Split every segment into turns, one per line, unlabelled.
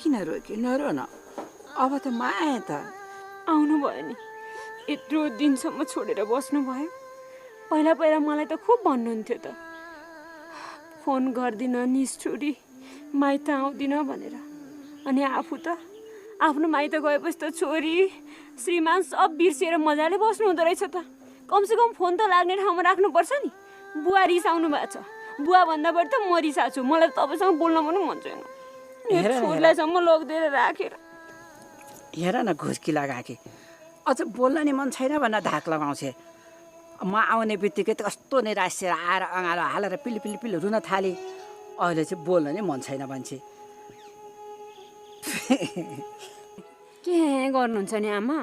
किन रोक्यो नरो न अब त माया त
आउनु भयो नि यत्रो दिनसम्म छोडेर बस्नु भयो पहिला पहिला मलाई त खुब भन्नुहुन्थ्यो त फोन गर्दिन निष्ठुरी माइत आउँदिन भनेर अनि आफू त आफ्नो माइत गएपछि त छोरी श्रीमान सब बिर्सिएर मजाले बस्नु हुँदो रहेछ त कमसेकम फोन त लाग्ने ठाउँमा राख्नुपर्छ नि बुवा रिसाउनु भएको छ बुवा भन्दा बढी त म रिसाएको छु मलाई त तपाईँसँग बोल्न पनि मन छैन छोरीलाईसम्म लगिदिएर राखेर
हेर न घुस्की लगाएकी अझ बोल्न नि मन छैन भनेर धाक लगाउँछे म आउने बित्तिकै त कस्तो निराश्य आएर अँगालो हालेर पिली पिली पिली रुन थाले अहिले चाहिँ बोल्न नि मन छैन भन्छे
के गर्नुहुन्छ नि आमा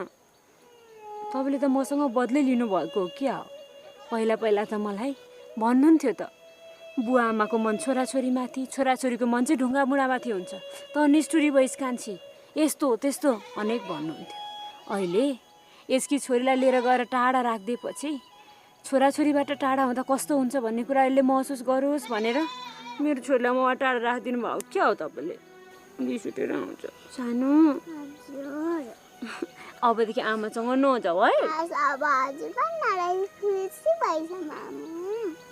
तपाईँले त मसँग बदली लिनुभएको हो क्या हो पहिला पहिला त मलाई भन्नुहुन्थ्यो त बुवा आमाको मन छोराछोरीमाथि छोराछोरीको मन चाहिँ ढुङ्गा बुढामाथि हुन्छ त निष्ठुरी भइस कान्छी यस्तो त्यस्तो अनेक भन्नुहुन्थ्यो अहिले यसकी छोरीलाई लिएर गएर टाढा राखिदिएपछि छोराछोरीबाट टाढा हुँदा कस्तो हुन्छ भन्ने कुरा अहिले महसुस गरोस् भनेर मेरो छोरीलाई म टाढा राखिदिनु भयो क्या हो तपाईँले रिस उठेर आउँछ सानो अबदेखि आमासँग नजाऊ है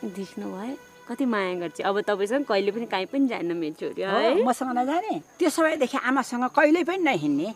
देख्नु भयो कति माया गर्छ अब तपाईँसँग कहिले पनि काहीँ पनि जान्न मेरो छोरी है
मसँग नजाने त्यसो भएदेखि आमासँग कहिले पनि नहिँड्ने